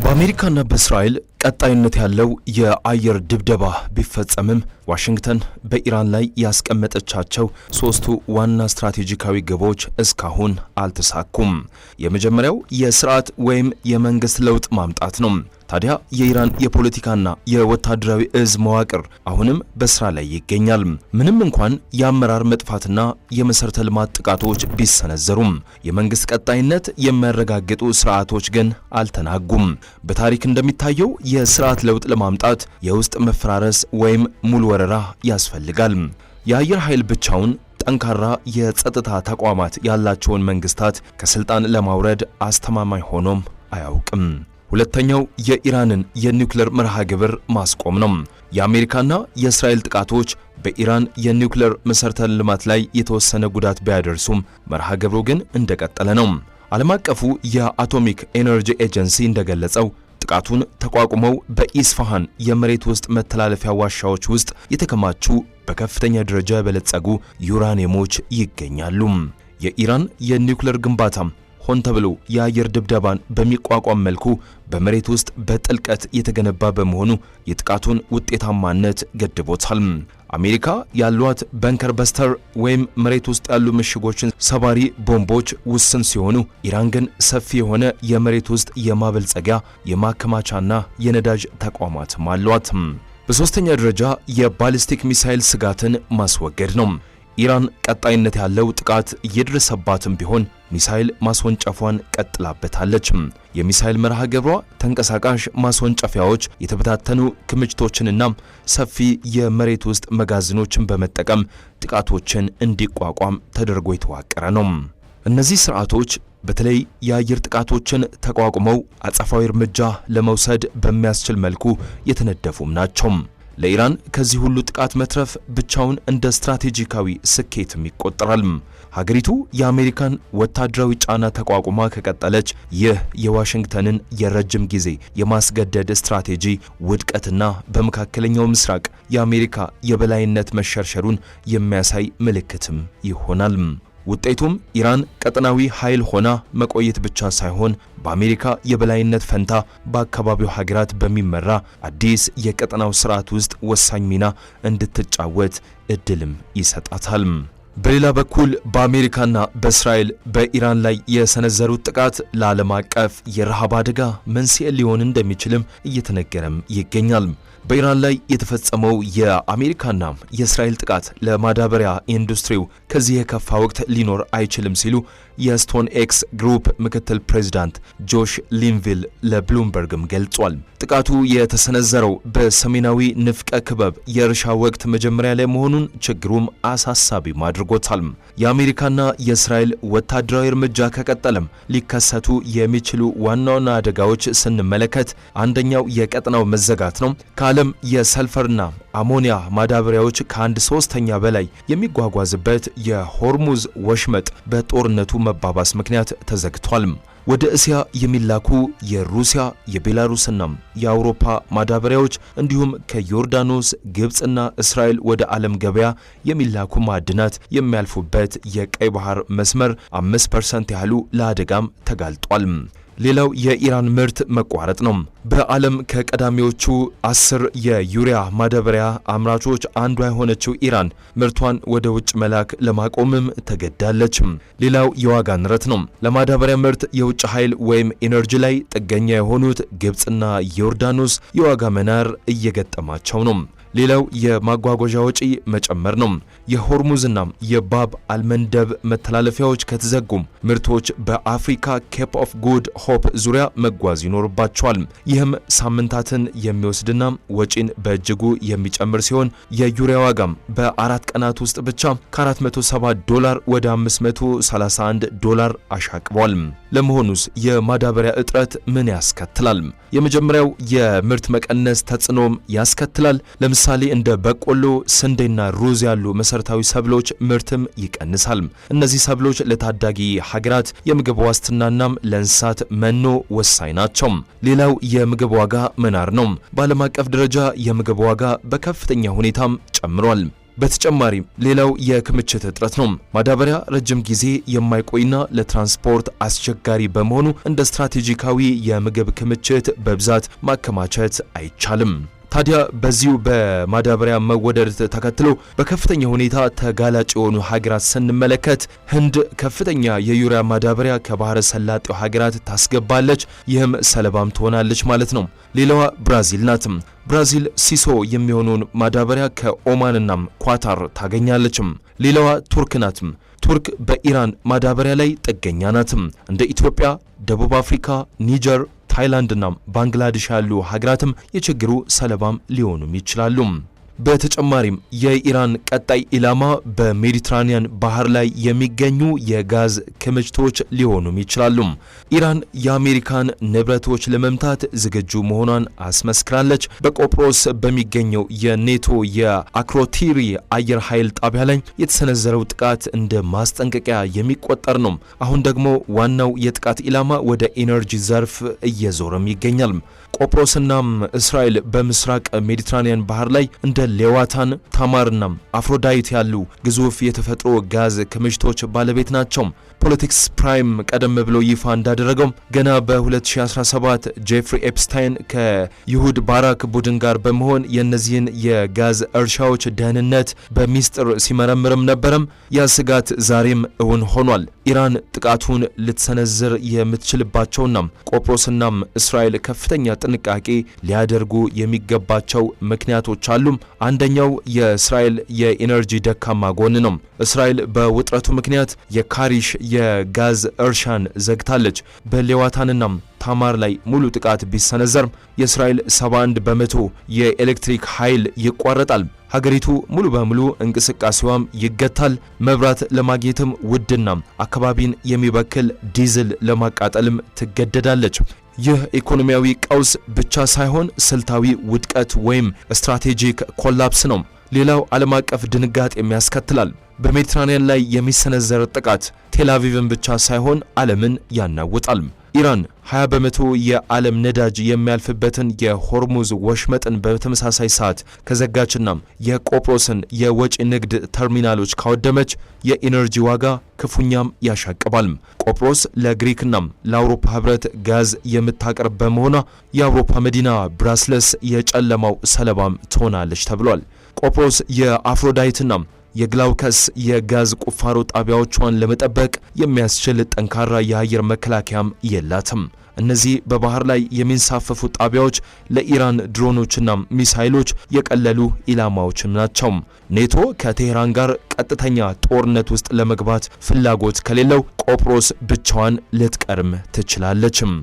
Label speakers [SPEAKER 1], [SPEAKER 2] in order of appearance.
[SPEAKER 1] በአሜሪካና በእስራኤል ቀጣይነት ያለው የአየር ድብደባ ቢፈጸምም ዋሽንግተን በኢራን ላይ ያስቀመጠቻቸው ሶስቱ ዋና ስትራቴጂካዊ ግቦች እስካሁን አልተሳኩም። የመጀመሪያው የስርዓት ወይም የመንግስት ለውጥ ማምጣት ነው። ታዲያ የኢራን የፖለቲካና የወታደራዊ እዝ መዋቅር አሁንም በስራ ላይ ይገኛል። ምንም እንኳን የአመራር መጥፋትና የመሰረተ ልማት ጥቃቶች ቢሰነዘሩም የመንግስት ቀጣይነት የሚያረጋግጡ ስርዓቶች ግን አልተናጉም። በታሪክ እንደሚታየው የስርዓት ለውጥ ለማምጣት የውስጥ መፈራረስ ወይም ሙሉ ወረራ ያስፈልጋል። የአየር ኃይል ብቻውን ጠንካራ የጸጥታ ተቋማት ያላቸውን መንግስታት ከስልጣን ለማውረድ አስተማማኝ ሆኖም አያውቅም። ሁለተኛው የኢራንን የኒውክሌር መርሃ ግብር ማስቆም ነው። የአሜሪካና የእስራኤል ጥቃቶች በኢራን የኒውክሌር መሰረተ ልማት ላይ የተወሰነ ጉዳት ቢያደርሱም መርሃ ግብሩ ግን እንደቀጠለ ነው። ዓለም አቀፉ የአቶሚክ ኤነርጂ ኤጀንሲ እንደገለጸው ጥቃቱን ተቋቁመው በኢስፋሃን የመሬት ውስጥ መተላለፊያ ዋሻዎች ውስጥ የተከማቹ በከፍተኛ ደረጃ የበለጸጉ ዩራኒየሞች ይገኛሉ። የኢራን የኒውክሌር ግንባታ ሆን ተብሎ የአየር ድብደባን በሚቋቋም መልኩ በመሬት ውስጥ በጥልቀት የተገነባ በመሆኑ የጥቃቱን ውጤታማነት ገድቦታል። አሜሪካ ያሏት በንከር በስተር ወይም መሬት ውስጥ ያሉ ምሽጎችን ሰባሪ ቦምቦች ውስን ሲሆኑ ኢራን ግን ሰፊ የሆነ የመሬት ውስጥ የማበልጸጊያ የማከማቻና የነዳጅ ተቋማት አሏት። በሶስተኛ ደረጃ የባሊስቲክ ሚሳኤል ስጋትን ማስወገድ ነው። ኢራን ቀጣይነት ያለው ጥቃት እየደረሰባትም ቢሆን ሚሳኤል ማስወንጨፏን ቀጥላበታለች። የሚሳኤል መርሃ ግብሯ ተንቀሳቃሽ ማስወንጨፊያዎች፣ የተበታተኑ ክምችቶችንና ሰፊ የመሬት ውስጥ መጋዘኖችን በመጠቀም ጥቃቶችን እንዲቋቋም ተደርጎ የተዋቀረ ነው። እነዚህ ስርዓቶች በተለይ የአየር ጥቃቶችን ተቋቁመው አጸፋዊ እርምጃ ለመውሰድ በሚያስችል መልኩ የተነደፉም ናቸው። ለኢራን ከዚህ ሁሉ ጥቃት መትረፍ ብቻውን እንደ ስትራቴጂካዊ ስኬትም ይቆጠራል። ሀገሪቱ የአሜሪካን ወታደራዊ ጫና ተቋቁማ ከቀጠለች ይህ የዋሽንግተንን የረጅም ጊዜ የማስገደድ ስትራቴጂ ውድቀትና በመካከለኛው ምስራቅ የአሜሪካ የበላይነት መሸርሸሩን የሚያሳይ ምልክትም ይሆናል። ውጤቱም ኢራን ቀጠናዊ ኃይል ሆና መቆየት ብቻ ሳይሆን በአሜሪካ የበላይነት ፈንታ በአካባቢው ሀገራት በሚመራ አዲስ የቀጠናው ስርዓት ውስጥ ወሳኝ ሚና እንድትጫወት እድልም ይሰጣታል። በሌላ በኩል በአሜሪካና በእስራኤል በኢራን ላይ የሰነዘሩት ጥቃት ለዓለም አቀፍ የረሃብ አደጋ መንስኤ ሊሆን እንደሚችልም እየተነገረም ይገኛል። በኢራን ላይ የተፈጸመው የአሜሪካና የእስራኤል ጥቃት ለማዳበሪያ ኢንዱስትሪው ከዚህ የከፋ ወቅት ሊኖር አይችልም ሲሉ የስቶን ኤክስ ግሩፕ ምክትል ፕሬዝዳንት ጆሽ ሊንቪል ለብሉምበርግም ገልጿል። ጥቃቱ የተሰነዘረው በሰሜናዊ ንፍቀ ክበብ የእርሻ ወቅት መጀመሪያ ላይ መሆኑን ችግሩም አሳሳቢ አድርጎታል። የአሜሪካና የእስራኤል ወታደራዊ እርምጃ ከቀጠለም ሊከሰቱ የሚችሉ ዋና ዋና አደጋዎች ስንመለከት አንደኛው የቀጠናው መዘጋት ነው። ከዓለም የሰልፈርና አሞኒያ ማዳበሪያዎች ከ1/3 በላይ የሚጓጓዝበት የሆርሙዝ ወሽመጥ በጦርነቱ መባባስ ምክንያት ተዘግቷል። ወደ እስያ የሚላኩ የሩሲያ የቤላሩስና የአውሮፓ ማዳበሪያዎች እንዲሁም ከዮርዳኖስ፣ ግብጽና እስራኤል ወደ ዓለም ገበያ የሚላኩ ማዕድናት የሚያልፉበት የቀይ ባህር መስመር 5% ያህሉ ለአደጋም ተጋልጧል። ሌላው የኢራን ምርት መቋረጥ ነው። በዓለም ከቀዳሚዎቹ 10 የዩሪያ ማዳበሪያ አምራቾች አንዷ የሆነችው ኢራን ምርቷን ወደ ውጭ መላክ ለማቆምም ተገዳለች። ሌላው የዋጋ ንረት ነው። ለማዳበሪያ ምርት የውጭ ኃይል ወይም ኢነርጂ ላይ ጥገኛ የሆኑት ግብጽና ዮርዳኖስ የዋጋ መናር እየገጠማቸው ነው። ሌላው የማጓጓዣ ወጪ መጨመር ነው። የሆርሙዝና የባብ አልመንደብ መተላለፊያዎች ከተዘጉም ምርቶች በአፍሪካ ኬፕ ኦፍ ጉድ ሆፕ ዙሪያ መጓዝ ይኖርባቸዋል። ይህም ሳምንታትን የሚወስድና ወጪን በእጅጉ የሚጨምር ሲሆን የዩሪያ ዋጋም በ4 ቀናት ውስጥ ብቻ ከ$470 ወደ $531 አሻቅቧል። ለመሆኑስ የማዳበሪያ እጥረት ምን ያስከትላል? የመጀመሪያው የምርት መቀነስ ተጽዕኖም ያስከትላል። ለምሳሌ እንደ በቆሎ፣ ስንዴና ሩዝ ያሉ መሰረታዊ ሰብሎች ምርትም ይቀንሳል። እነዚህ ሰብሎች ለታዳጊ ሀገራት የምግብ ዋስትናናም ለእንስሳት መኖ ወሳኝ ናቸው። ሌላው የምግብ ዋጋ መናር ነው። በዓለም አቀፍ ደረጃ የምግብ ዋጋ በከፍተኛ ሁኔታም ጨምሯል። በተጨማሪም ሌላው የክምችት እጥረት ነው። ማዳበሪያ ረጅም ጊዜ የማይቆይና ለትራንስፖርት አስቸጋሪ በመሆኑ እንደ ስትራቴጂካዊ የምግብ ክምችት በብዛት ማከማቸት አይቻልም። ታዲያ በዚሁ በማዳበሪያ መወደድ ተከትሎ በከፍተኛ ሁኔታ ተጋላጭ የሆኑ ሀገራት ስንመለከት ህንድ ከፍተኛ የዩሪያ ማዳበሪያ ከባህረ ሰላጤው ሀገራት ታስገባለች። ይህም ሰለባም ትሆናለች ማለት ነው። ሌላዋ ብራዚል ናት። ብራዚል ሲሶ የሚሆነውን ማዳበሪያ ከኦማንና ኳታር ታገኛለችም። ሌላዋ ቱርክ ናት። ቱርክ በኢራን ማዳበሪያ ላይ ጥገኛ ናት። እንደ ኢትዮጵያ፣ ደቡብ አፍሪካ፣ ኒጀር፣ ታይላንድና ባንግላዴሽ ያሉ ሀገራትም የችግሩ ሰለባም ሊሆኑም ይችላሉ። በተጨማሪም የኢራን ቀጣይ ኢላማ በሜዲትራኒያን ባህር ላይ የሚገኙ የጋዝ ክምችቶች ሊሆኑም ይችላሉ። ኢራን የአሜሪካን ንብረቶች ለመምታት ዝግጁ መሆኗን አስመስክራለች። በቆጵሮስ በሚገኘው የኔቶ የአክሮቲሪ አየር ኃይል ጣቢያ ላይ የተሰነዘረው ጥቃት እንደ ማስጠንቀቂያ የሚቆጠር ነው። አሁን ደግሞ ዋናው የጥቃት ኢላማ ወደ ኢነርጂ ዘርፍ እየዞረም ይገኛል። ቆጵሮስናም እስራኤል በምስራቅ ሜዲትራኒያን ባህር ላይ እንደ ሌዋታን፣ ታማርና አፍሮዳይት ያሉ ግዙፍ የተፈጥሮ ጋዝ ክምችቶች ባለቤት ናቸው። ፖለቲክስ ፕራይም ቀደም ብሎ ይፋ እንዳደረገው ገና በ2017 ጄፍሪ ኤፕስታይን ከይሁድ ባራክ ቡድን ጋር በመሆን የእነዚህን የጋዝ እርሻዎች ደህንነት በሚስጥር ሲመረምርም ነበረም። ያ ስጋት ዛሬም እውን ሆኗል። ኢራን ጥቃቱን ልትሰነዝር የምትችልባቸውና ቆጵሮስናም እስራኤል ከፍተኛ ጥንቃቄ ሊያደርጉ የሚገባቸው ምክንያቶች አሉ። አንደኛው የእስራኤል የኢነርጂ ደካማ ጎን ነው። እስራኤል በውጥረቱ ምክንያት የካሪሽ የጋዝ እርሻን ዘግታለች። በሌዋታንና ታማር ላይ ሙሉ ጥቃት ቢሰነዘር የእስራኤል 71 በመቶ የኤሌክትሪክ ኃይል ይቋረጣል። ሀገሪቱ ሙሉ በሙሉ እንቅስቃሴዋም ይገታል። መብራት ለማግኘትም ውድና አካባቢን የሚበክል ዲዝል ለማቃጠልም ትገደዳለች። ይህ ኢኮኖሚያዊ ቀውስ ብቻ ሳይሆን ስልታዊ ውድቀት ወይም ስትራቴጂክ ኮላፕስ ነው። ሌላው ዓለም አቀፍ ድንጋጤ የሚያስከትላል። በሜዲትራኒያን ላይ የሚሰነዘር ጥቃት ቴልአቪቭን ብቻ ሳይሆን ዓለምን ያናውጣል። ኢራን 20 በመቶ የዓለም ነዳጅ የሚያልፍበትን የሆርሙዝ ወሽመጥን በተመሳሳይ ሰዓት ከዘጋችና የቆጵሮስን የወጪ ንግድ ተርሚናሎች ካወደመች የኢነርጂ ዋጋ ክፉኛም ያሻቅባል። ቆጵሮስ ለግሪክና ለአውሮፓ ህብረት ጋዝ የምታቀርብ በመሆኗ የአውሮፓ መዲና ብራስለስ የጨለማው ሰለባም ትሆናለች ተብሏል። ቆጵሮስ የአፍሮዳይትና የግላውከስ የጋዝ ቁፋሮ ጣቢያዎቿን ለመጠበቅ የሚያስችል ጠንካራ የአየር መከላከያም የላትም። እነዚህ በባህር ላይ የሚንሳፈፉ ጣቢያዎች ለኢራን ድሮኖችና ሚሳይሎች የቀለሉ ኢላማዎችም ናቸው። ኔቶ ከቴህራን ጋር ቀጥተኛ ጦርነት ውስጥ ለመግባት ፍላጎት ከሌለው ቆጵሮስ ብቻዋን ልትቀርም ትችላለችም።